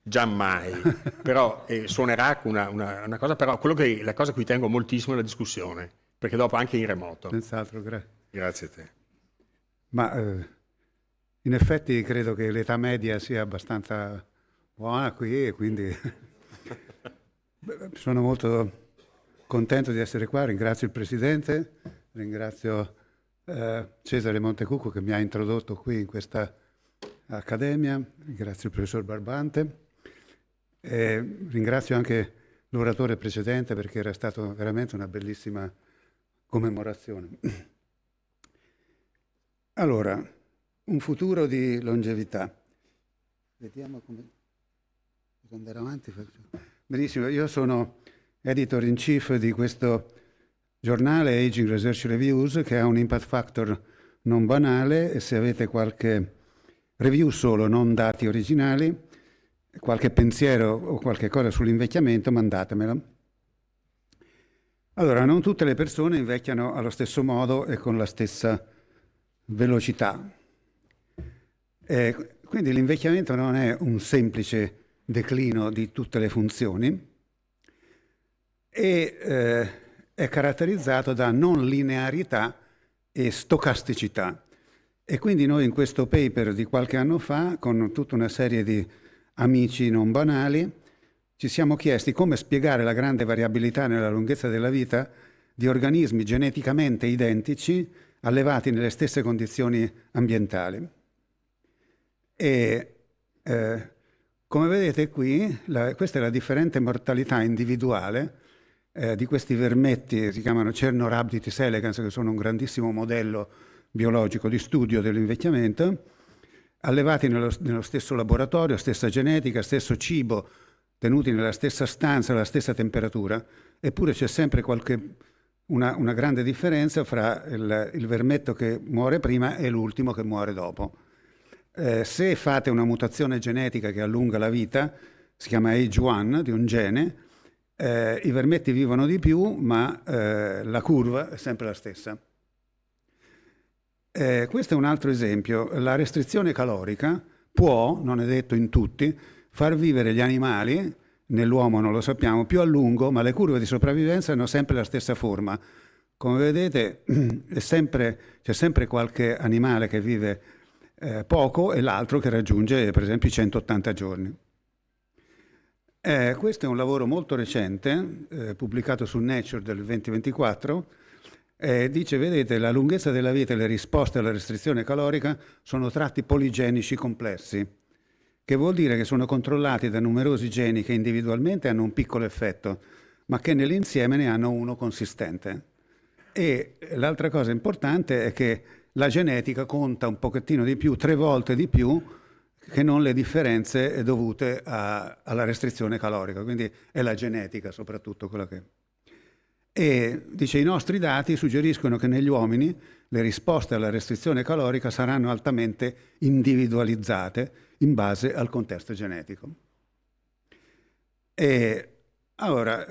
giammai, però suonerà una cosa, però la cosa a cui tengo moltissimo è la discussione, perché dopo anche in remoto. Senz'altro, Grazie a te. Ma in effetti credo che l'età media sia abbastanza buona qui e quindi sono molto contento di essere qua. Ringrazio il Presidente, ringrazio Cesare Montecucco che mi ha introdotto qui in questa accademia, ringrazio il professor Barbante e ringrazio anche l'oratore precedente perché era stata veramente una bellissima commemorazione. Allora, un futuro di longevità. Vediamo come andare avanti. Benissimo, io sono editor in chief di questo giornale Aging Research Reviews che ha un impact factor non banale e se avete qualche review solo, non dati originali, qualche pensiero o qualche cosa sull'invecchiamento, mandatemelo. Allora, non tutte le persone invecchiano allo stesso modo e con la stessa velocità. Quindi l'invecchiamento non è un semplice declino di tutte le funzioni e è caratterizzato da non linearità e stocasticità. E quindi noi in questo paper di qualche anno fa, con tutta una serie di amici non banali, ci siamo chiesti come spiegare la grande variabilità nella lunghezza della vita di organismi geneticamente identici allevati nelle stesse condizioni ambientali. E come vedete qui, questa è la differente mortalità individuale di questi vermetti, si chiamano Cernorhabditis elegans, che sono un grandissimo modello biologico di studio dell'invecchiamento, allevati nello stesso laboratorio, stessa genetica, stesso cibo, tenuti nella stessa stanza, alla stessa temperatura, eppure c'è sempre una grande differenza fra il vermetto che muore prima e l'ultimo che muore dopo. Se fate una mutazione genetica che allunga la vita, si chiama Age1 di un gene, i vermetti vivono di più, ma la curva è sempre la stessa. Questo è un altro esempio. La restrizione calorica può, non è detto in tutti, far vivere gli animali, nell'uomo non lo sappiamo, più a lungo, ma le curve di sopravvivenza hanno sempre la stessa forma. Come vedete c'è sempre qualche animale che vive poco e l'altro che raggiunge per esempio i 180 giorni. Questo è un lavoro molto recente, pubblicato su Nature del 2024, dice, vedete, la lunghezza della vita e le risposte alla restrizione calorica sono tratti poligenici complessi, che vuol dire che sono controllati da numerosi geni che individualmente hanno un piccolo effetto, ma che nell'insieme ne hanno uno consistente. E l'altra cosa importante è che la genetica conta un pochettino di più, 3 volte di più, che non le differenze dovute alla restrizione calorica. Quindi è la genetica soprattutto quella che... E dice, i nostri dati suggeriscono che negli uomini le risposte alla restrizione calorica saranno altamente individualizzate in base al contesto genetico. E allora,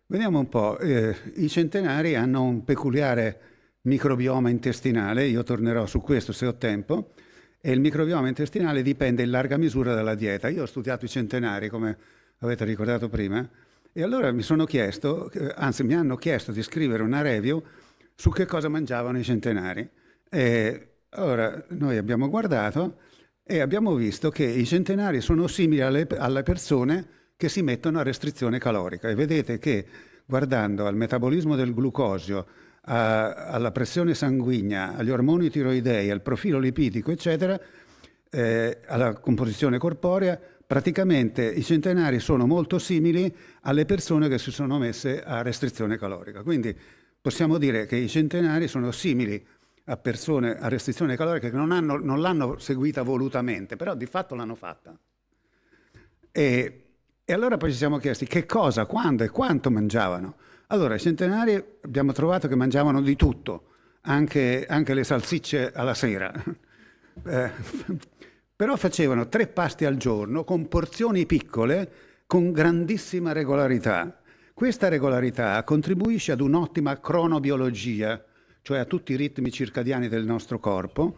vediamo un po'. I centenari hanno un peculiare microbioma intestinale, io tornerò su questo se ho tempo, e il microbioma intestinale dipende in larga misura dalla dieta. Io ho studiato i centenari, come avete ricordato prima, e allora mi sono chiesto, anzi mi hanno chiesto di scrivere una review su che cosa mangiavano i centenari. E allora noi abbiamo guardato e abbiamo visto che i centenari sono simili alle persone che si mettono a restrizione calorica. E vedete che guardando al metabolismo del glucosio, alla pressione sanguigna, agli ormoni tiroidei, al profilo lipidico, eccetera, alla composizione corporea, praticamente i centenari sono molto simili alle persone che si sono messe a restrizione calorica. Quindi possiamo dire che i centenari sono simili a persone a restrizione calorica che non l'hanno seguita volutamente, però di fatto l'hanno fatta. E allora poi ci siamo chiesti che cosa, quando e quanto mangiavano. Allora, i centenari abbiamo trovato che mangiavano di tutto, anche le salsicce alla sera. Però facevano 3 pasti al giorno con porzioni piccole, con grandissima regolarità. Questa regolarità contribuisce ad un'ottima cronobiologia, cioè a tutti i ritmi circadiani del nostro corpo,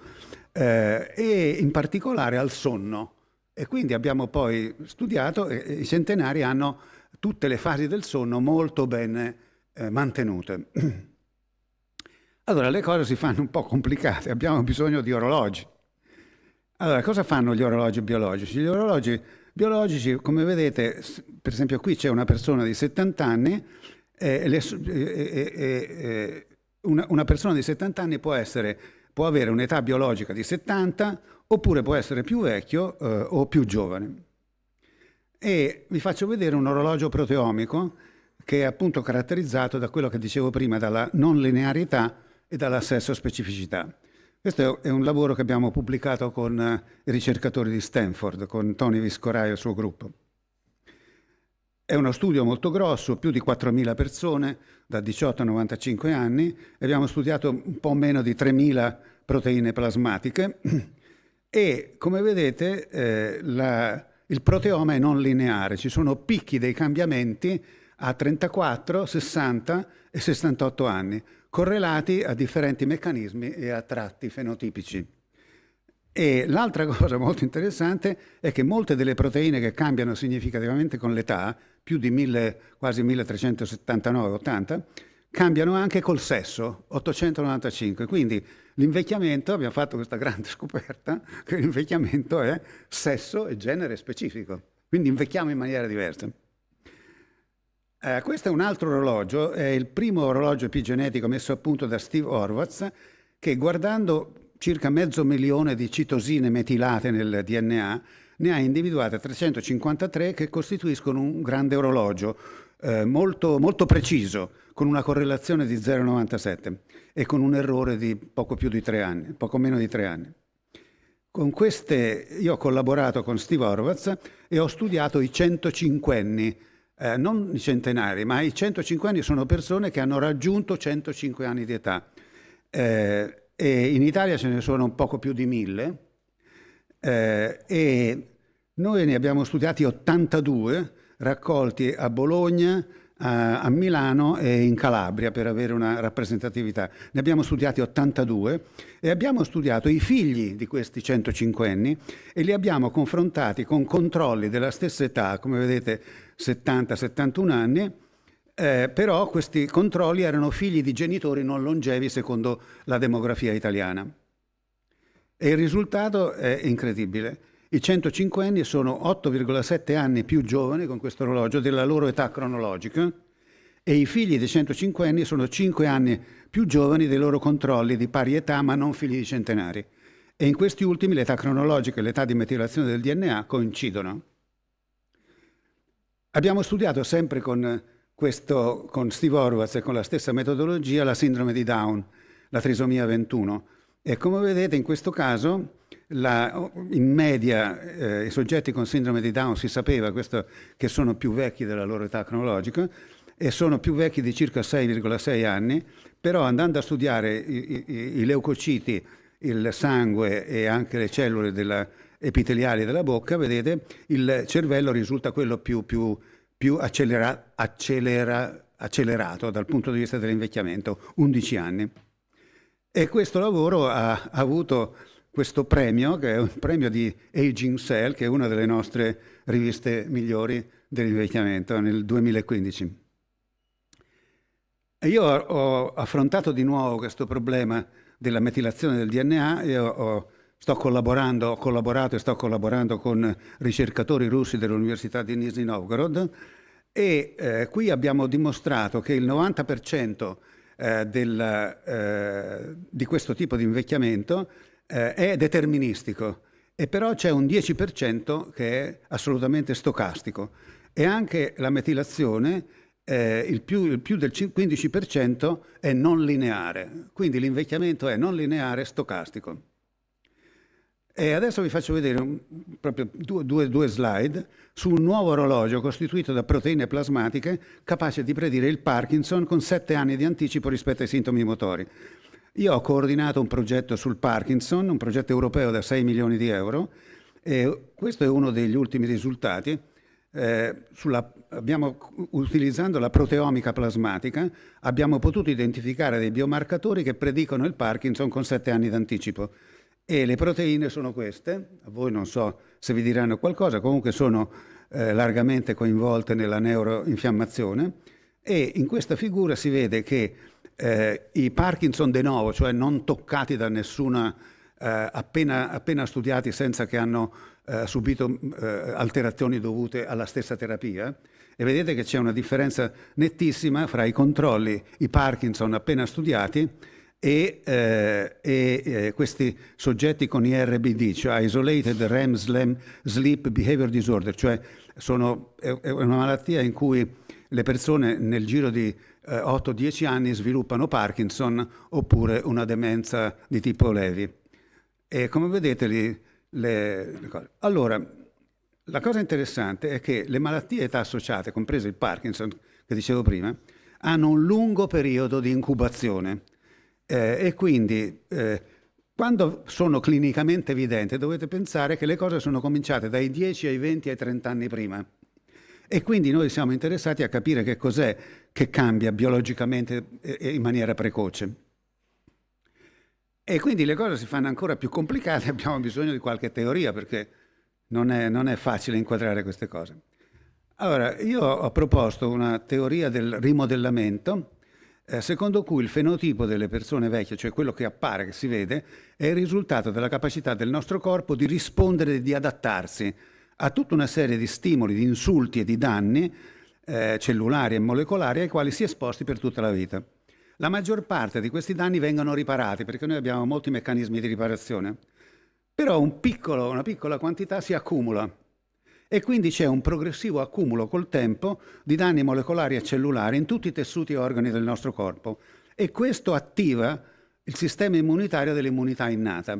e in particolare al sonno. E quindi abbiamo poi studiato e i centenari hanno tutte le fasi del sonno molto ben mantenute. Allora le cose si fanno un po' complicate, abbiamo bisogno di orologi. Allora, cosa fanno gli orologi biologici? Gli orologi biologici, come vedete, per esempio qui c'è una persona di 70 anni, una persona di 70 anni può avere un'età biologica di 70 oppure può essere più vecchio o più giovane. E vi faccio vedere un orologio proteomico che è appunto caratterizzato da quello che dicevo prima, dalla non linearità e dalla sesso-specificità. Questo è un lavoro che abbiamo pubblicato con i ricercatori di Stanford, con Tony Viscorai e il suo gruppo. È uno studio molto grosso, più di 4.000 persone, da 18 a 95 anni, e abbiamo studiato un po' meno di 3.000 proteine plasmatiche e, come vedete, il proteoma è non lineare, ci sono picchi dei cambiamenti a 34, 60 e 68 anni, correlati a differenti meccanismi e a tratti fenotipici. E l'altra cosa molto interessante è che molte delle proteine che cambiano significativamente con l'età, più di quasi 1379-80, cambiano anche col sesso, 895. Quindi l'invecchiamento, abbiamo fatto questa grande scoperta, che l'invecchiamento è sesso e genere specifico. Quindi invecchiamo in maniera diversa. Questo è un altro orologio, è il primo orologio epigenetico messo a punto da Steve Horvath, che guardando circa 500.000 di citosine metilate nel DNA, ne ha individuate 353 che costituiscono un grande orologio molto, molto preciso, con una correlazione di 0,97 e con un errore di poco più di 3 anni, poco meno di 3 anni. Con queste io ho collaborato con Steve Horvath e ho studiato i 105enni, non i centenari, ma i 105enni sono persone che hanno raggiunto 105 anni di età. E in Italia ce ne sono un poco più di 1.000 e noi ne abbiamo studiati 82 raccolti a Bologna, a Milano e in Calabria per avere una rappresentatività. Ne abbiamo studiati 82 e abbiamo studiato i figli di questi 105enni e li abbiamo confrontati con controlli della stessa età, come vedete 70-71 anni, però questi controlli erano figli di genitori non longevi secondo la demografia italiana. E il risultato è incredibile. I 105enni sono 8,7 anni più giovani con questo orologio della loro età cronologica e i figli dei 105enni sono 5 anni più giovani dei loro controlli di pari età ma non figli di centenari. E in questi ultimi l'età cronologica e l'età di metilazione del DNA coincidono. Abbiamo studiato sempre con Steve Horvath e con la stessa metodologia la sindrome di Down, la trisomia 21. E come vedete in questo caso in media i soggetti con sindrome di Down si sapeva che sono più vecchi della loro età cronologica e sono più vecchi di circa 6,6 anni, però andando a studiare i leucociti, il sangue e anche le cellule epiteliali della bocca, vedete, il cervello risulta quello più accelerato dal punto di vista dell'invecchiamento, 11 anni. E questo lavoro ha avuto questo premio, che è un premio di Aging Cell, che è una delle nostre riviste migliori dell'invecchiamento, nel 2015. E io ho affrontato di nuovo questo problema della metilazione del DNA e ho collaborato e sto collaborando con ricercatori russi dell'Università di Nizhny Novgorod e qui abbiamo dimostrato che il 90% di questo tipo di invecchiamento è deterministico e però c'è un 10% che è assolutamente stocastico e anche la metilazione, il più del 15% è non lineare, quindi l'invecchiamento è non lineare stocastico. E adesso vi faccio vedere proprio due slide su un nuovo orologio costituito da proteine plasmatiche capace di predire il Parkinson con 7 anni di anticipo rispetto ai sintomi motori. Io ho coordinato un progetto sul Parkinson, un progetto europeo da 6 milioni di euro, e questo è uno degli ultimi risultati. Utilizzando la proteomica plasmatica abbiamo potuto identificare dei biomarcatori che predicono il Parkinson con 7 anni d'anticipo. E le proteine sono queste, a voi non so se vi diranno qualcosa, comunque sono largamente coinvolte nella neuroinfiammazione, e in questa figura si vede che i Parkinson de novo, cioè non toccati da nessuna, appena studiati senza che hanno subito alterazioni dovute alla stessa terapia, e vedete che c'è una differenza nettissima fra i controlli, i Parkinson appena studiati, e questi soggetti con IRBD, cioè Isolated REM Sleep Behavior Disorder, cioè è una malattia in cui le persone nel giro di 8-10 anni sviluppano Parkinson oppure una demenza di tipo Lewy. E come vedete le cose. Allora, la cosa interessante è che le malattie età associate, compreso il Parkinson, che dicevo prima, hanno un lungo periodo di incubazione. E quindi quando sono clinicamente evidenti dovete pensare che le cose sono cominciate dai 10 ai 20 ai 30 anni prima, e quindi noi siamo interessati a capire che cos'è che cambia biologicamente e in maniera precoce. E quindi le cose si fanno ancora più complicate, abbiamo bisogno di qualche teoria perché non è facile inquadrare queste cose. Allora, io ho proposto una teoria del rimodellamento, secondo cui il fenotipo delle persone vecchie, cioè quello che appare, che si vede, è il risultato della capacità del nostro corpo di rispondere e di adattarsi a tutta una serie di stimoli, di insulti e di danni cellulari e molecolari ai quali si è esposti per tutta la vita. La maggior parte di questi danni vengono riparati, perché noi abbiamo molti meccanismi di riparazione, però una piccola quantità si accumula. E quindi c'è un progressivo accumulo col tempo di danni molecolari e cellulari in tutti i tessuti e organi del nostro corpo, e questo attiva il sistema immunitario dell'immunità innata.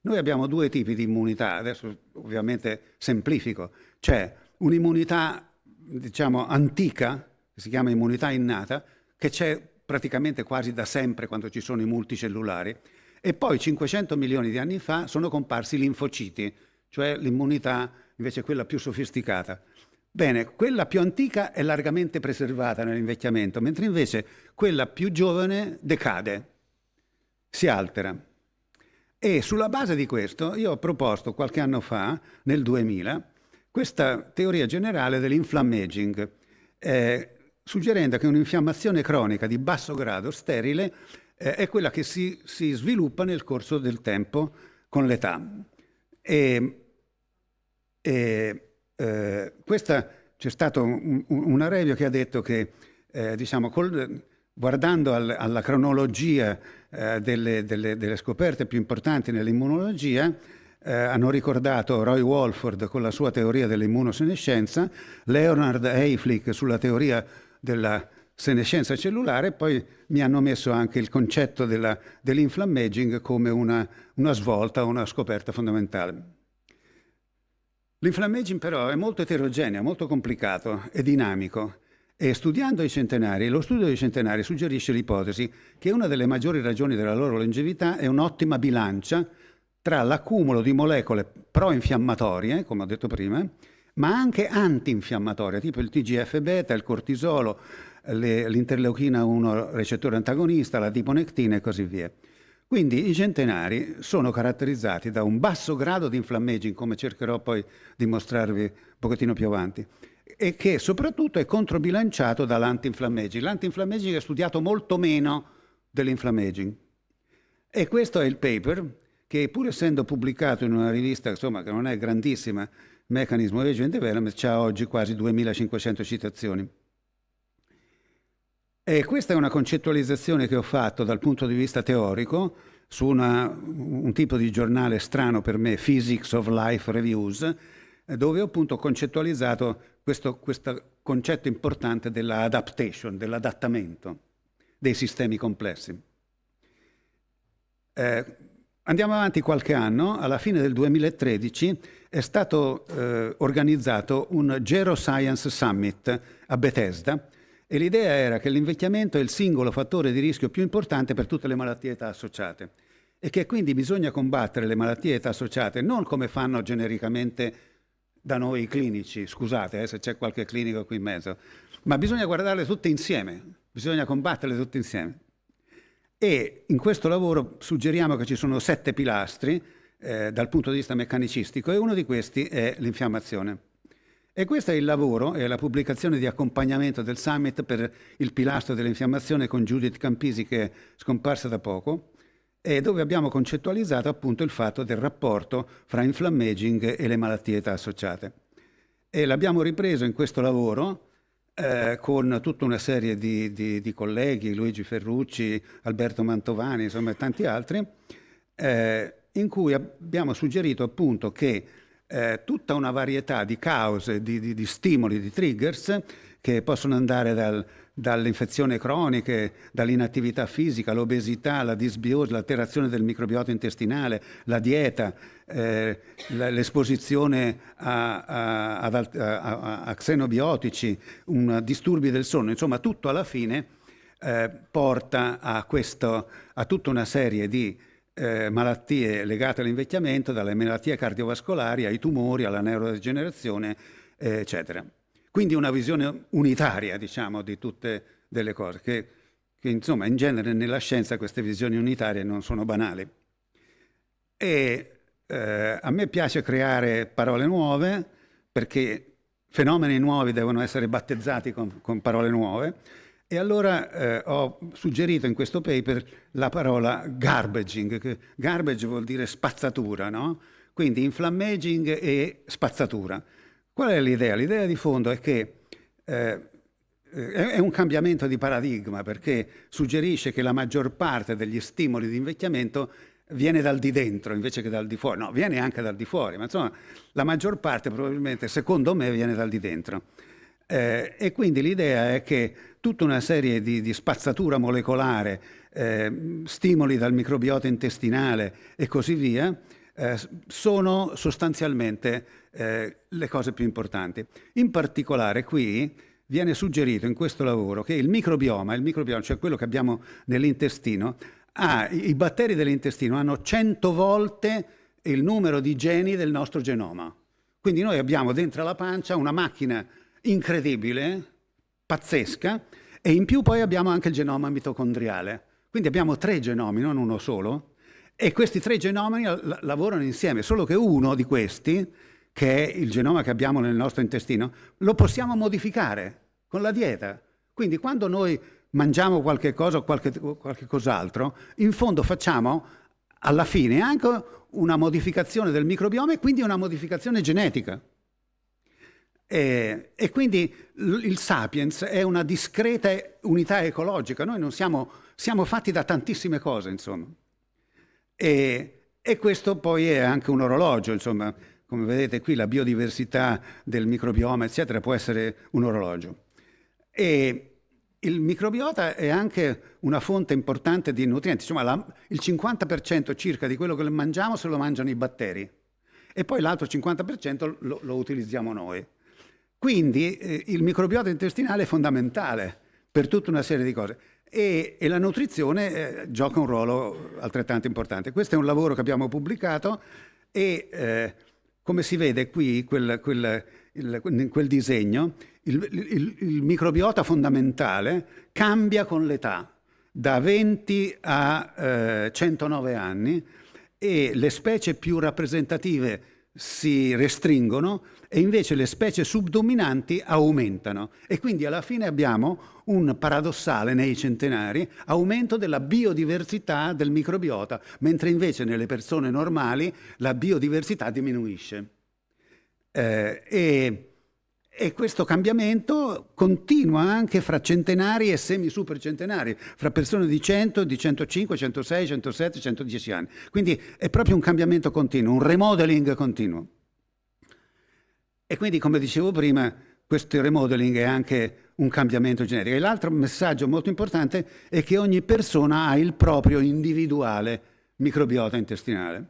Noi abbiamo due tipi di immunità, adesso ovviamente semplifico, c'è un'immunità, diciamo, antica, che si chiama immunità innata, che c'è praticamente quasi da sempre quando ci sono i multicellulari, e poi 500 milioni di anni fa sono comparsi i linfociti, cioè l'immunità invece quella più sofisticata. Bene, quella più antica è largamente preservata nell'invecchiamento, mentre invece quella più giovane decade, si altera. E sulla base di questo io ho proposto qualche anno fa, nel 2000, questa teoria generale dell'inflammaging, suggerendo che un'infiammazione cronica di basso grado, sterile, è quella che si sviluppa nel corso del tempo con l'età. C'è stato un review che ha detto che, diciamo, guardando alla cronologia delle scoperte più importanti nell'immunologia, hanno ricordato Roy Walford con la sua teoria dell'immunosenescenza, Leonard Hayflick sulla teoria della senescenza cellulare, poi mi hanno messo anche il concetto dell'inflammaging come una svolta, una scoperta fondamentale. L'inflammaging però è molto eterogeneo, molto complicato e dinamico, e studiando i centenari, lo studio dei centenari suggerisce l'ipotesi che una delle maggiori ragioni della loro longevità è un'ottima bilancia tra l'accumulo di molecole pro-infiammatorie, come ho detto prima, ma anche antinfiammatorie, tipo il TGF-beta, il cortisolo, l'interleuchina 1 recettore antagonista, la adiponectina e così via. Quindi i centenari sono caratterizzati da un basso grado di inflammaging, come cercherò poi di mostrarvi un pochettino più avanti, e che soprattutto è controbilanciato dall'anti-inflammaging. L'anti-inflammaging è studiato molto meno dell'inflammaging. E questo è il paper che, pur essendo pubblicato in una rivista, insomma, che non è grandissima, Mechanism of Aging Development, ha oggi quasi 2500 citazioni. E questa è una concettualizzazione che ho fatto dal punto di vista teorico su un tipo di giornale strano per me, Physics of Life Reviews, dove ho appunto concettualizzato questo concetto importante dell'adaptation, dell'adattamento dei sistemi complessi. Andiamo avanti qualche anno. Alla fine del 2013 è stato organizzato un Geroscience Summit a Bethesda, e l'idea era che l'invecchiamento è il singolo fattore di rischio più importante per tutte le malattie età associate, e che quindi bisogna combattere le malattie età associate non come fanno genericamente da noi i clinici, scusate se c'è qualche clinico qui in mezzo, ma bisogna guardarle tutte insieme, bisogna combatterle tutte insieme. E in questo lavoro suggeriamo che ci sono 7 pilastri, dal punto di vista meccanicistico, e uno di questi è l'infiammazione. E questo è il lavoro e la pubblicazione di accompagnamento del Summit per il pilastro dell'infiammazione con Judith Campisi, che è scomparsa da poco, e dove abbiamo concettualizzato appunto il fatto del rapporto fra inflammaging e le malattie età associate. E l'abbiamo ripreso in questo lavoro con tutta una serie di colleghi, Luigi Ferrucci, Alberto Mantovani, insomma, e tanti altri, in cui abbiamo suggerito appunto che tutta una varietà di cause, di stimoli, di triggers, che possono andare dalle infezioni croniche, dall'inattività fisica, l'obesità, la disbiosi, l'alterazione del microbiota intestinale, la dieta, l'esposizione a xenobiotici, disturbi del sonno, insomma tutto alla fine porta a tutta una serie di malattie legate all'invecchiamento, dalle malattie cardiovascolari ai tumori, alla neurodegenerazione, eccetera. Quindi una visione unitaria, diciamo, di tutte delle cose, che insomma in genere nella scienza queste visioni unitarie non sono banali. E a me piace creare parole nuove, perché fenomeni nuovi devono essere battezzati con parole nuove, e allora ho suggerito in questo paper la parola garbaging, che garbage vuol dire spazzatura, no? Quindi inflammaging e spazzatura. Qual è l'idea? L'idea di fondo è che è un cambiamento di paradigma, perché suggerisce che la maggior parte degli stimoli di invecchiamento viene dal di dentro invece che dal di fuori. No, viene anche dal di fuori, ma insomma la maggior parte probabilmente, secondo me, viene dal di dentro. E quindi l'idea è che tutta una serie di spazzatura molecolare, stimoli dal microbiota intestinale e così via, sono sostanzialmente le cose più importanti. In particolare qui viene suggerito in questo lavoro che il microbioma, cioè quello che abbiamo nell'intestino, i batteri dell'intestino hanno 100 volte il numero di geni del nostro genoma. Quindi noi abbiamo dentro la pancia una macchina incredibile, pazzesca, e in più poi abbiamo anche il genoma mitocondriale. Quindi abbiamo 3 genomi, non uno solo, e questi 3 genomi lavorano insieme, solo che uno di questi, che è il genoma che abbiamo nel nostro intestino, lo possiamo modificare con la dieta. Quindi quando noi mangiamo qualche cosa o qualche cos'altro, in fondo facciamo alla fine anche una modificazione del microbioma e quindi una modificazione genetica. E quindi il Sapiens è una discreta unità ecologica. Noi non siamo fatti da tantissime cose, insomma. E questo poi è anche un orologio, insomma. Come vedete qui la biodiversità del microbioma, eccetera, può essere un orologio. E il microbiota è anche una fonte importante di nutrienti. Insomma, il 50% circa di quello che mangiamo se lo mangiano i batteri. E poi l'altro 50% lo utilizziamo noi. Quindi il microbiota intestinale è fondamentale per tutta una serie di cose e la nutrizione gioca un ruolo altrettanto importante. Questo è un lavoro che abbiamo pubblicato e come si vede qui in quel disegno, il microbiota fondamentale cambia con l'età, da 20 a 109 anni, e le specie più rappresentative si restringono e invece le specie subdominanti aumentano, e quindi alla fine abbiamo un paradossale nei centenari aumento della biodiversità del microbiota, mentre invece nelle persone normali la biodiversità diminuisce. E questo cambiamento continua anche fra centenari e semi-supercentenari, fra persone di 100, di 105, 106, 107, 110 anni. Quindi è proprio un cambiamento continuo, un remodeling continuo. E quindi, come dicevo prima, questo remodeling è anche un cambiamento genetico. E l'altro messaggio molto importante è che ogni persona ha il proprio individuale microbiota intestinale.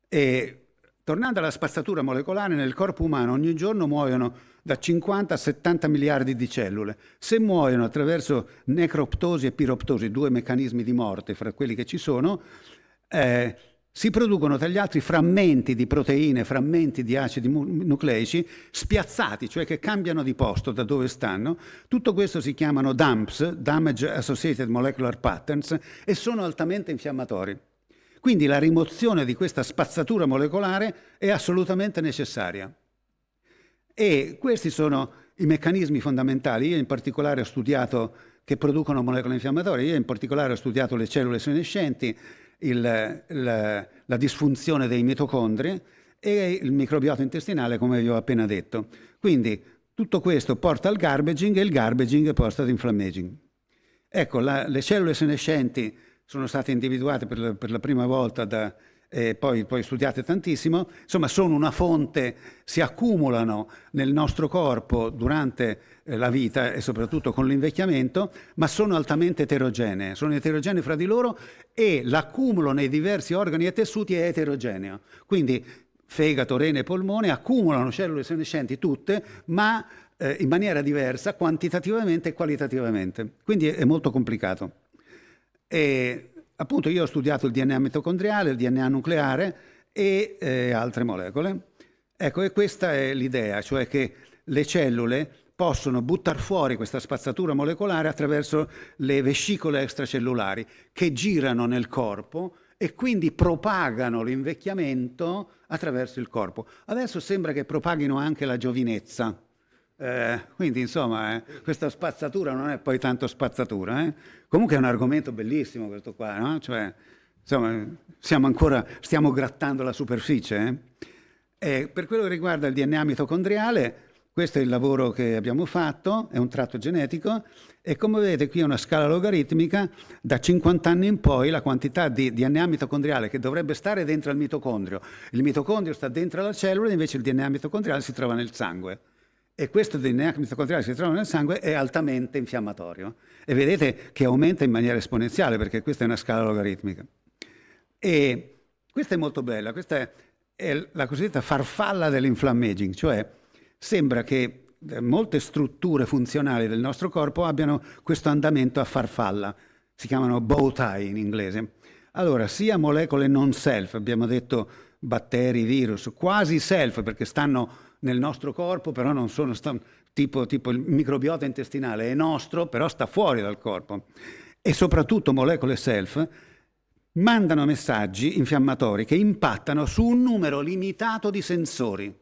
E tornando alla spazzatura molecolare, nel corpo umano ogni giorno muoiono da 50 a 70 miliardi di cellule. Se muoiono attraverso necroptosi e piroptosi, 2 meccanismi di morte fra quelli che ci sono, si producono tra gli altri frammenti di proteine, frammenti di acidi nucleici spiazzati, cioè che cambiano di posto da dove stanno. Tutto questo si chiamano DAMPs, Damage Associated Molecular Patterns, e sono altamente infiammatori. Quindi la rimozione di questa spazzatura molecolare è assolutamente necessaria. E questi sono i meccanismi fondamentali. Io in particolare ho studiato che producono molecole infiammatorie, io in particolare ho studiato le cellule senescenti, la disfunzione dei mitocondri e il microbiota intestinale, come vi ho appena detto. Quindi tutto questo porta al garbaging e il garbaging porta ad inflammaging. Ecco, le cellule senescenti sono state individuate per la prima volta poi studiate tantissimo, insomma sono una fonte, si accumulano nel nostro corpo durante la vita e soprattutto con l'invecchiamento, ma sono altamente eterogenee, fra di loro e l'accumulo nei diversi organi e tessuti è eterogeneo. Quindi fegato, rene e polmone accumulano cellule senescenti tutte, ma in maniera diversa quantitativamente e qualitativamente. Quindi è molto complicato. E appunto io ho studiato il DNA mitocondriale, il DNA nucleare e altre molecole. Ecco, e questa è l'idea, cioè che le cellule possono buttare fuori questa spazzatura molecolare attraverso le vescicole extracellulari che girano nel corpo e quindi propagano l'invecchiamento attraverso il corpo. Adesso sembra che propaghino anche la giovinezza. Quindi insomma questa spazzatura non è poi tanto spazzatura. Comunque è un argomento bellissimo questo qua, no? Cioè, insomma, stiamo grattando la superficie. Per quello che riguarda il DNA mitocondriale, questo è il lavoro che abbiamo fatto, è un tratto genetico e come vedete qui è una scala logaritmica, da 50 anni in poi la quantità di DNA mitocondriale che dovrebbe stare dentro al mitocondrio, il mitocondrio sta dentro la cellula, invece il DNA mitocondriale si trova nel sangue. E questo DNA mitocondriale che si trova nel sangue è altamente infiammatorio. E vedete che aumenta in maniera esponenziale perché questa è una scala logaritmica. E questa è molto bella, questa è la cosiddetta farfalla dell'inflammaging, cioè sembra che molte strutture funzionali del nostro corpo abbiano questo andamento a farfalla, si chiamano bow tie in inglese. Allora, sia molecole non self, abbiamo detto batteri, virus, quasi self perché stanno nel nostro corpo, però non sono tipo il microbiota intestinale è nostro, però sta fuori dal corpo. E soprattutto molecole self mandano messaggi infiammatori che impattano su un numero limitato di sensori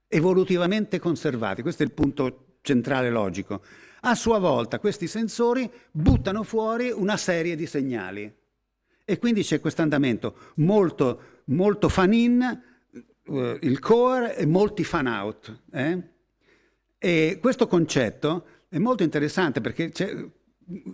evolutivamente conservati. Questo è il punto centrale logico. A sua volta questi sensori buttano fuori una serie di segnali e quindi c'è questo andamento molto, molto fan-in, il core e molti fan-out. E questo concetto è molto interessante perché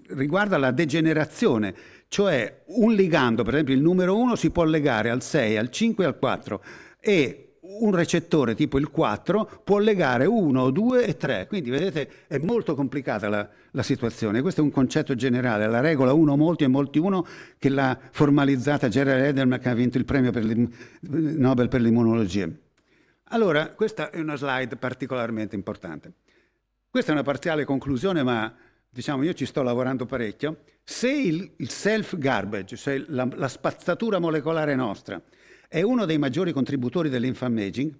riguarda la degenerazione, cioè un ligando, per esempio il numero 1 si può legare al 6, al 5 e al 4 e un recettore tipo il 4 può legare 1, 2 e 3, quindi vedete è molto complicata la situazione. Questo è un concetto generale, la regola 1 molti e molti 1 che l'ha formalizzata Gerald Edelman che ha vinto il premio Nobel per l'immunologia. Allora, questa è una slide particolarmente importante. Questa è una parziale conclusione, ma diciamo io ci sto lavorando parecchio. Se il self-garbage, cioè la spazzatura molecolare nostra, è uno dei maggiori contributori dell'inflammaging,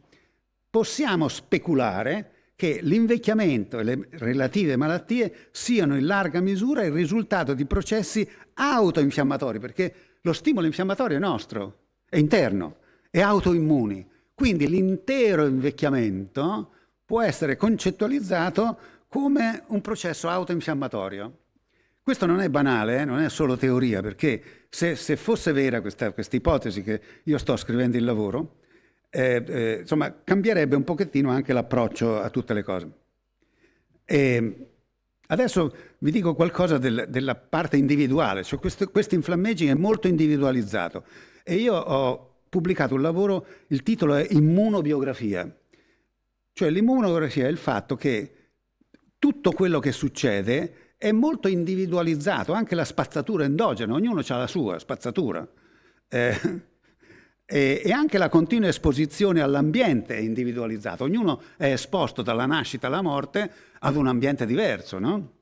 possiamo speculare che l'invecchiamento e le relative malattie siano in larga misura il risultato di processi autoinfiammatori, perché lo stimolo infiammatorio è nostro, è interno, è autoimmuni. Quindi l'intero invecchiamento può essere concettualizzato come un processo autoinfiammatorio. Questo non è banale, non è solo teoria, perché se fosse vera questa ipotesi che io sto scrivendo il lavoro, insomma, cambierebbe un pochettino anche l'approccio a tutte le cose. Adesso vi dico qualcosa della parte individuale, cioè questo inflammaging è molto individualizzato e io ho pubblicato un lavoro, il titolo è Immunobiografia, cioè l'immunobiografia è il fatto che tutto quello che succede è molto individualizzato, anche la spazzatura endogena, ognuno ha la sua spazzatura. E anche la continua esposizione all'ambiente è individualizzata, ognuno è esposto dalla nascita alla morte ad un ambiente diverso, no?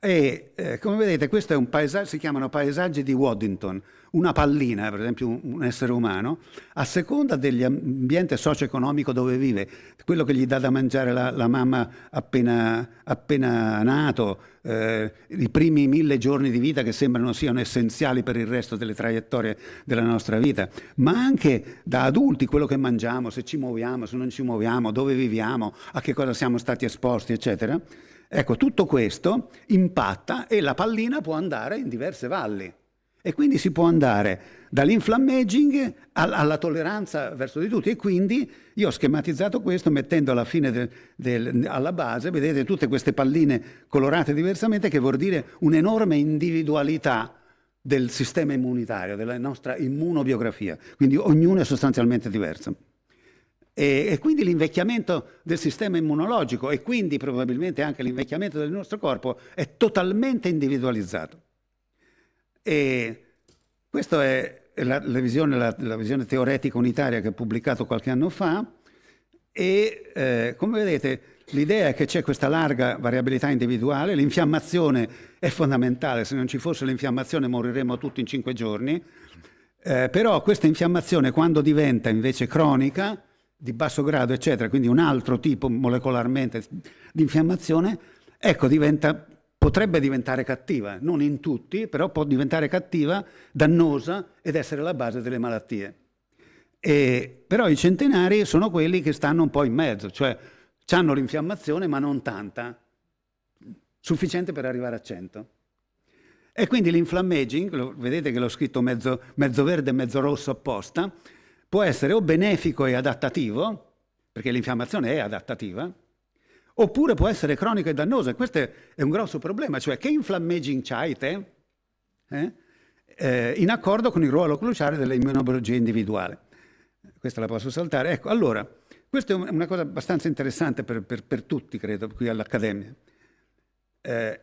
E come vedete questo è un paesaggio, si chiamano paesaggi di Waddington. una pallina, per esempio un essere umano, a seconda dell'ambiente socio-economico dove vive, quello che gli dà da mangiare la mamma appena nato, i primi 1000 giorni di vita che sembrano siano essenziali per il resto delle traiettorie della nostra vita, ma anche da adulti, quello che mangiamo, se ci muoviamo, se non ci muoviamo, dove viviamo, a che cosa siamo stati esposti, eccetera. Ecco, tutto questo impatta e la pallina può andare in diverse valli. E quindi si può andare dall'inflammaging alla tolleranza verso di tutti. E quindi io ho schematizzato questo mettendo alla fine alla base, vedete, tutte queste palline colorate diversamente, che vuol dire un'enorme individualità del sistema immunitario, della nostra immunobiografia. Quindi ognuno è sostanzialmente diverso. E quindi l'invecchiamento del sistema immunologico e quindi probabilmente anche l'invecchiamento del nostro corpo è totalmente individualizzato. E questa è la visione teoretica unitaria che ho pubblicato qualche anno fa e come vedete l'idea è che c'è questa larga variabilità individuale, l'infiammazione è fondamentale, se non ci fosse l'infiammazione moriremmo tutti in 5 giorni, però questa infiammazione quando diventa invece cronica, di basso grado eccetera, quindi un altro tipo molecolarmente di infiammazione, ecco potrebbe diventare cattiva, non in tutti, però può diventare cattiva, dannosa ed essere la base delle malattie. Però i centenari sono quelli che stanno un po' in mezzo, cioè hanno l'infiammazione ma non tanta, sufficiente per arrivare a 100. E quindi l'inflammaging, vedete che l'ho scritto mezzo verde e mezzo rosso apposta, può essere o benefico e adattativo, perché l'infiammazione è adattativa, oppure può essere cronico e dannoso. E questo è un grosso problema, cioè che inflammaging c'hai te? In accordo con il ruolo cruciale dell'immunobiologia individuale. Questa la posso saltare. Ecco, allora, questa è una cosa abbastanza interessante per tutti, credo, qui all'Accademia.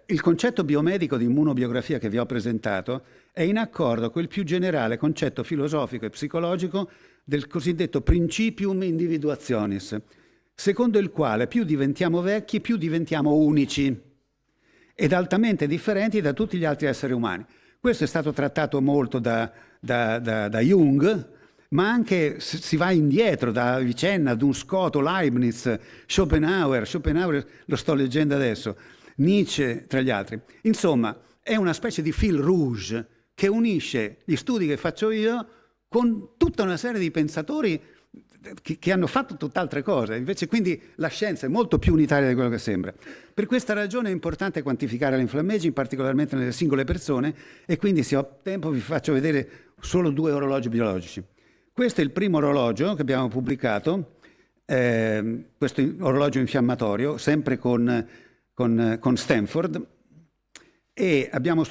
Il concetto biomedico di immunobiografia che vi ho presentato è in accordo con il più generale concetto filosofico e psicologico del cosiddetto principium individuationis, secondo il quale più diventiamo vecchi, più diventiamo unici ed altamente differenti da tutti gli altri esseri umani. Questo è stato trattato molto da Jung, ma anche si va indietro da Avicenna, Duns Scoto, Leibniz, Schopenhauer lo sto leggendo adesso, Nietzsche tra gli altri. Insomma, è una specie di fil rouge che unisce gli studi che faccio io con tutta una serie di pensatori che hanno fatto tutt'altre cose. Invece quindi la scienza è molto più unitaria di quello che sembra. Per questa ragione è importante quantificare l'inflammaging, particolarmente nelle singole persone, e quindi se ho tempo vi faccio vedere solo 2 orologi biologici. Questo è il primo orologio che abbiamo pubblicato, questo orologio infiammatorio, sempre con Stanford, e abbiamo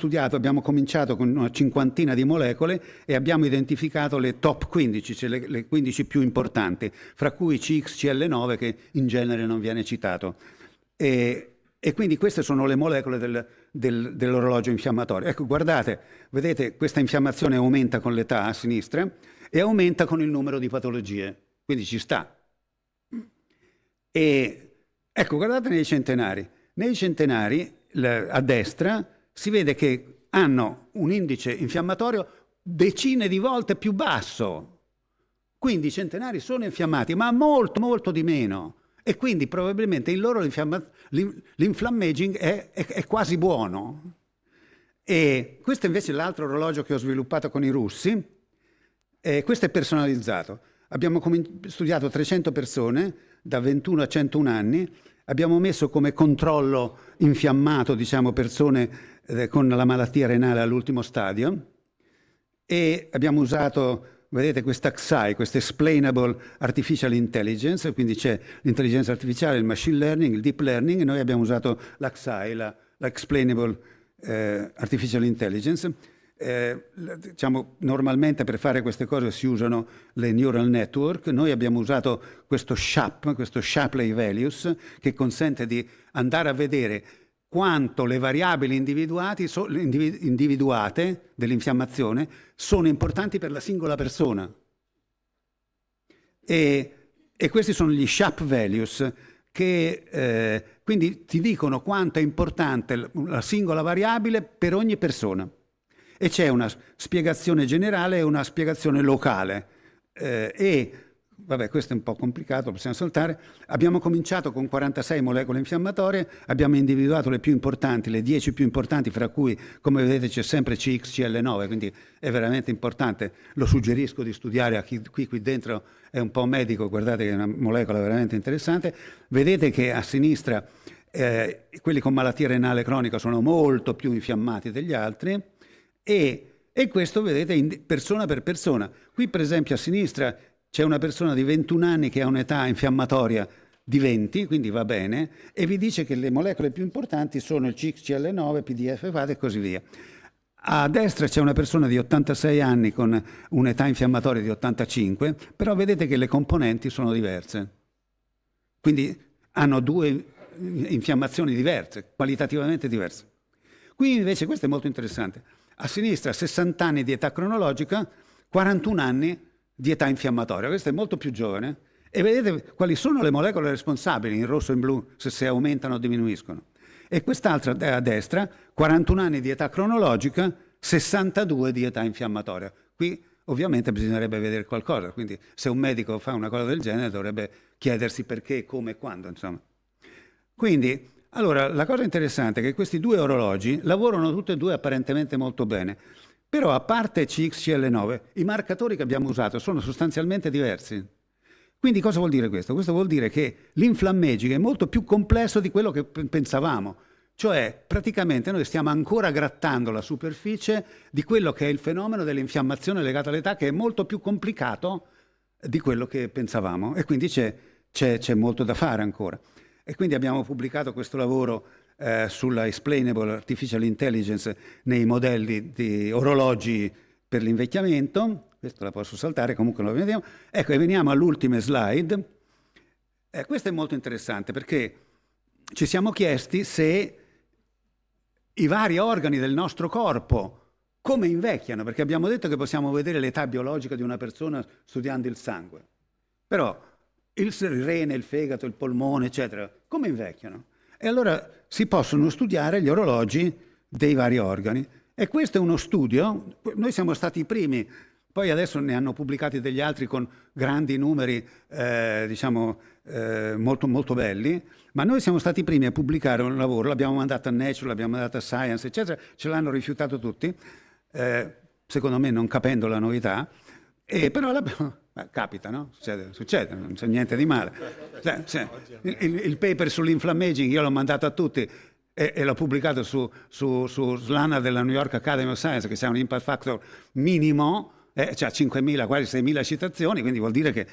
cominciato con una 50ina di molecole e abbiamo identificato le top 15, cioè le 15 più importanti, fra cui CXCL9 che in genere non viene citato. E quindi queste sono le molecole dell'orologio infiammatorio. Ecco, guardate, vedete, questa infiammazione aumenta con l'età a sinistra e aumenta con il numero di patologie, quindi ci sta. E ecco, guardate nei centenari. Nei centenari, a destra, si vede che hanno un indice infiammatorio decine di volte più basso. Quindi i centenari sono infiammati, ma molto, molto di meno. E quindi probabilmente il loro l'inflammaging è quasi buono. E questo invece è l'altro orologio che ho sviluppato con i russi. E questo è personalizzato. Abbiamo studiato 300 persone da 21 a 101 anni. Abbiamo messo come controllo infiammato, diciamo, persone con la malattia renale all'ultimo stadio e abbiamo usato, vedete, questa XAI, questa Explainable Artificial Intelligence, quindi c'è l'intelligenza artificiale, il machine learning, il deep learning, e noi abbiamo usato la XAI, la Explainable Artificial Intelligence. Diciamo, normalmente per fare queste cose si usano le neural network. Noi abbiamo usato questo Shapley Values, che consente di andare a vedere quanto le variabili individuate dell'infiammazione sono importanti per la singola persona. E questi sono gli Sharp Values che quindi ti dicono quanto è importante la singola variabile per ogni persona. e c'è una spiegazione generale e una spiegazione locale. Vabbè, questo è un po' complicato, possiamo saltare. Abbiamo cominciato con 46 molecole infiammatorie, abbiamo individuato le più importanti, le 10 più importanti, fra cui, come vedete, c'è sempre CXCL9, quindi è veramente importante. Lo suggerisco di studiare a chi qui dentro è un po' medico, guardate che è una molecola veramente interessante. Vedete che a sinistra quelli con malattia renale cronica sono molto più infiammati degli altri e questo vedete persona per persona. Qui per esempio a sinistra c'è una persona di 21 anni che ha un'età infiammatoria di 20, quindi va bene, e vi dice che le molecole più importanti sono il CXCL9, PDFA e così via. A destra c'è una persona di 86 anni con un'età infiammatoria di 85, però vedete che le componenti sono diverse. Quindi hanno due infiammazioni diverse, qualitativamente diverse. Qui invece, questo è molto interessante, a sinistra 60 anni di età cronologica, 41 anni di età infiammatoria, questo è molto più giovane, e vedete quali sono le molecole responsabili in rosso e in blu, se aumentano o diminuiscono. E quest'altra a destra, 41 anni di età cronologica, 62 di età infiammatoria. Qui ovviamente bisognerebbe vedere qualcosa, quindi se un medico fa una cosa del genere dovrebbe chiedersi perché, come e quando, insomma. Quindi, allora, la cosa interessante è che questi due orologi lavorano tutti e due apparentemente molto bene. Però a parte CXCL9, i marcatori che abbiamo usato sono sostanzialmente diversi. Quindi cosa vuol dire questo? Questo vuol dire che l'inflammagic è molto più complesso di quello che pensavamo. Cioè, praticamente noi stiamo ancora grattando la superficie di quello che è il fenomeno dell'infiammazione legata all'età, che è molto più complicato di quello che pensavamo. E quindi c'è molto da fare ancora. E quindi abbiamo pubblicato questo lavoro sulla Explainable Artificial Intelligence nei modelli di orologi per l'invecchiamento. Questo la posso saltare, comunque lo vediamo. Ecco, e veniamo all'ultima slide. Questo è molto interessante perché ci siamo chiesti se i vari organi del nostro corpo come invecchiano, perché abbiamo detto che possiamo vedere l'età biologica di una persona studiando il sangue. Però il rene, il fegato, il polmone, eccetera, come invecchiano? E allora si possono studiare gli orologi dei vari organi. E questo è uno studio, noi siamo stati i primi, poi adesso ne hanno pubblicati degli altri con grandi numeri, molto, molto belli, ma noi siamo stati i primi a pubblicare un lavoro, l'abbiamo mandato a Nature, l'abbiamo mandato a Science, eccetera, ce l'hanno rifiutato tutti, secondo me non capendo la novità, però l'abbiamo... capita, no? Succede, non c'è niente di male. Il paper sull'inflammaging io l'ho mandato a tutti e l'ho pubblicato su Slana della New York Academy of Science, che c'è un impact factor minimo, cioè 5.000, quasi 6.000 citazioni, quindi vuol dire che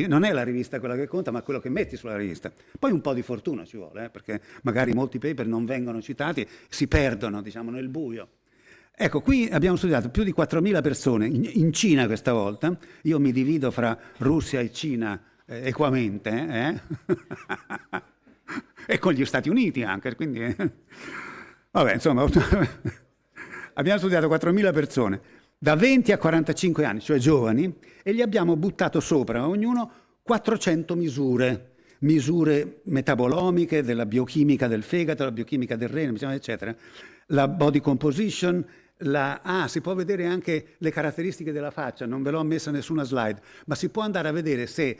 non è la rivista quella che conta, ma quello che metti sulla rivista. Poi un po' di fortuna ci vuole, perché magari molti paper non vengono citati, si perdono, diciamo, nel buio. Ecco, qui abbiamo studiato più di 4.000 persone, in Cina questa volta, io mi divido fra Russia e Cina equamente, e con gli Stati Uniti anche, quindi... Vabbè, insomma, abbiamo studiato 4.000 persone, da 20 a 45 anni, cioè giovani, e gli abbiamo buttato sopra ognuno 400 misure metabolomiche, della biochimica del fegato, la biochimica del rene, eccetera, la body composition, si può vedere anche le caratteristiche della faccia, non ve l'ho messa nessuna slide, ma si può andare a vedere se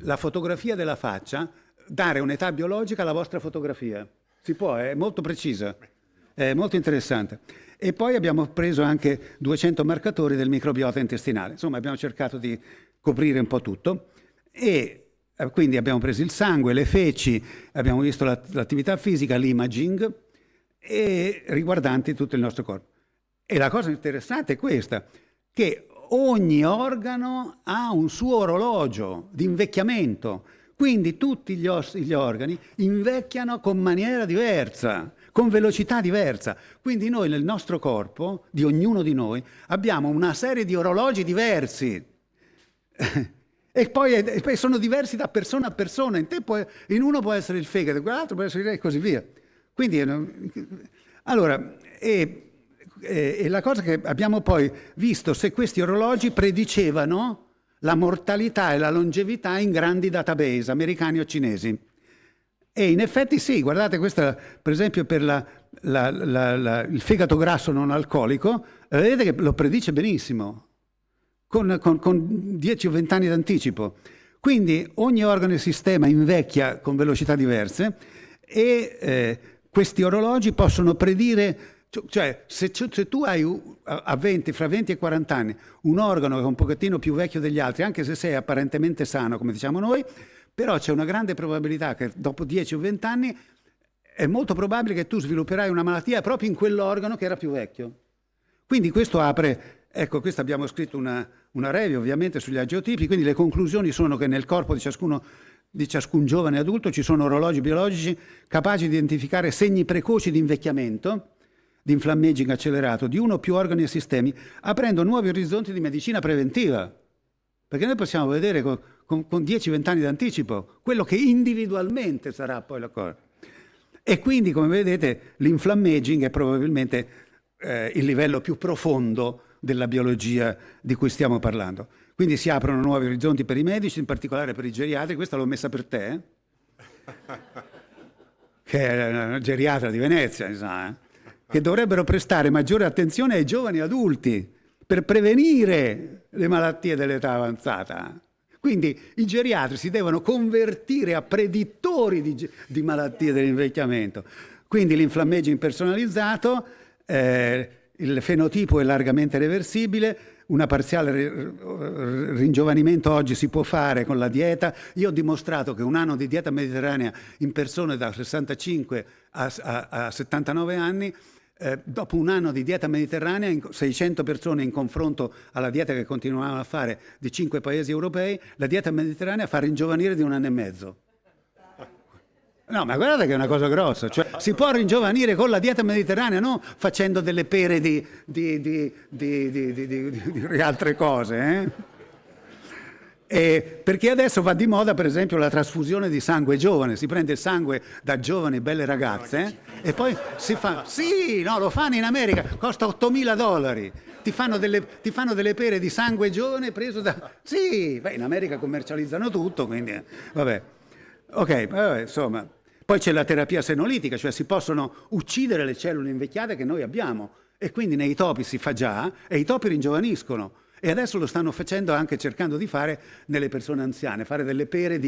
la fotografia della faccia dare un'età biologica alla vostra fotografia. Si può, è molto precisa, è molto interessante. E poi abbiamo preso anche 200 marcatori del microbiota intestinale. Insomma, abbiamo cercato di coprire un po' tutto e quindi abbiamo preso il sangue, le feci, abbiamo visto l'attività fisica, l'imaging e riguardanti tutto il nostro corpo. E la cosa interessante è questa, che ogni organo ha un suo orologio di invecchiamento, quindi tutti gli organi invecchiano con maniera diversa, con velocità diversa. Quindi noi nel nostro corpo, di ognuno di noi, abbiamo una serie di orologi diversi. E poi sono diversi da persona a persona. In uno può essere il fegato, in quell'altro può essere e così via. Quindi, allora... E la cosa che abbiamo poi visto se questi orologi predicevano la mortalità e la longevità in grandi database americani o cinesi. E in effetti sì, guardate, questa per esempio per il fegato grasso non alcolico, vedete che lo predice benissimo, con 10 o 20 anni d'anticipo. Quindi ogni organo e sistema invecchia con velocità diverse e questi orologi possono predire, cioè se tu hai fra 20 e 40 anni un organo che è un pochettino più vecchio degli altri, anche se sei apparentemente sano, come diciamo noi, però c'è una grande probabilità che dopo 10 o 20 anni è molto probabile che tu svilupperai una malattia proprio in quell'organo che era più vecchio. Quindi questo apre, ecco, questo abbiamo scritto una review ovviamente sugli agiotipi, quindi le conclusioni sono che nel corpo di ciascun giovane adulto ci sono orologi biologici capaci di identificare segni precoci di invecchiamento, di inflammaging accelerato, di uno o più organi e sistemi, aprendo nuovi orizzonti di medicina preventiva. Perché noi possiamo vedere con 10-20 anni d'anticipo quello che individualmente sarà poi la cosa. E quindi, come vedete, l'inflammaging è probabilmente il livello più profondo della biologia di cui stiamo parlando. Quindi si aprono nuovi orizzonti per i medici, in particolare per i geriatri. Questa l'ho messa per te, che è una geriatra di Venezia, insomma, che dovrebbero prestare maggiore attenzione ai giovani adulti per prevenire le malattie dell'età avanzata. Quindi i geriatri si devono convertire a predittori di malattie dell'invecchiamento. Quindi l'inflammaging personalizzato, il fenotipo è largamente reversibile, una parziale ringiovanimento oggi si può fare con la dieta. Io ho dimostrato che un anno di dieta mediterranea in persone da 65 a 79 anni, dopo un anno di dieta mediterranea, 600 persone in confronto alla dieta che continuavamo a fare di 5 paesi europei, la dieta mediterranea fa ringiovanire di un anno e mezzo. No, ma guardate che è una cosa grossa, cioè si può ringiovanire con la dieta mediterranea, non facendo delle pere di altre cose. Perché adesso va di moda, per esempio, la trasfusione di sangue giovane, si prende il sangue da giovani belle ragazze e poi si fa, sì, no, lo fanno in America, costa $8.000, ti fanno delle pere di sangue giovane preso da, sì, beh, in America commercializzano tutto, quindi vabbè. Ok, vabbè, insomma. Poi c'è la terapia senolitica, cioè si possono uccidere le cellule invecchiate che noi abbiamo e quindi nei topi si fa già e i topi ringiovaniscono e adesso lo stanno facendo anche cercando di fare nelle persone anziane, fare delle pere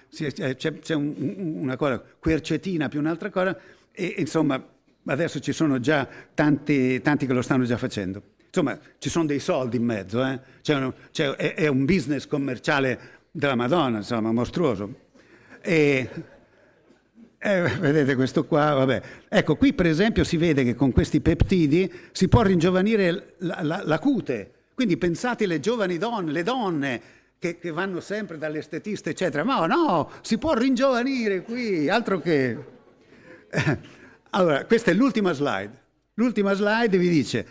c'è una cosa, quercetina più un'altra cosa e insomma adesso ci sono già tanti che lo stanno già facendo. Insomma ci sono dei soldi in mezzo, è un business commerciale della Madonna, insomma, mostruoso. Vedete questo qua, vabbè. Ecco, qui per esempio si vede che con questi peptidi si può ringiovanire la cute. Quindi pensate le giovani donne, le donne che vanno sempre dall'estetista, eccetera. Ma no, si può ringiovanire qui, altro che... Allora, questa è l'ultima slide. L'ultima slide vi dice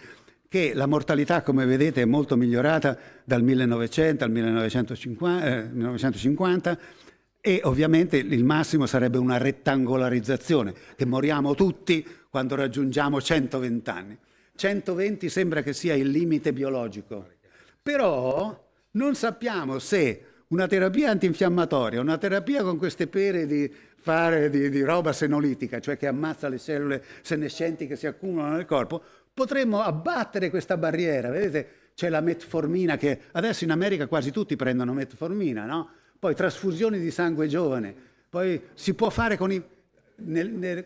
che la mortalità, come vedete, è molto migliorata dal 1900 al 1950 e ovviamente il massimo sarebbe una rettangolarizzazione, che moriamo tutti quando raggiungiamo 120 anni. 120 sembra che sia il limite biologico, però non sappiamo se una terapia antinfiammatoria, una terapia con queste pere di roba senolitica, cioè che ammazza le cellule senescenti che si accumulano nel corpo, potremmo abbattere questa barriera. Vedete, c'è la metformina che adesso in America quasi tutti prendono metformina, no? Poi trasfusioni di sangue giovane, poi si può fare con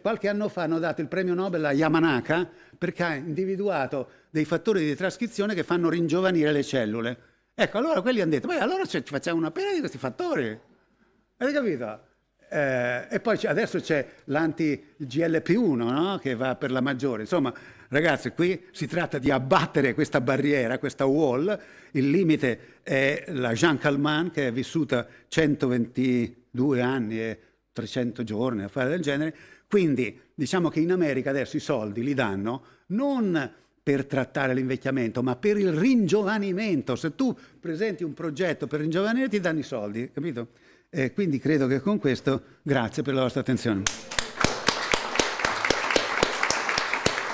qualche anno fa hanno dato il premio Nobel a Yamanaka perché ha individuato dei fattori di trascrizione che fanno ringiovanire le cellule. Ecco, allora quelli hanno detto, beh, allora ci facciamo una pena di questi fattori. Avete capito? E poi adesso c'è l'anti-GLP1, no? Che va per la maggiore. Insomma, ragazzi, qui si tratta di abbattere questa barriera, questa wall. Il limite è la Jeanne Calment, che è vissuta 122 anni e 300 giorni, affari del genere. Quindi diciamo che in America adesso i soldi li danno non per trattare l'invecchiamento, ma per il ringiovanimento. Se tu presenti un progetto per ringiovanire ti danno i soldi, capito? Quindi credo che con questo, grazie per la vostra attenzione.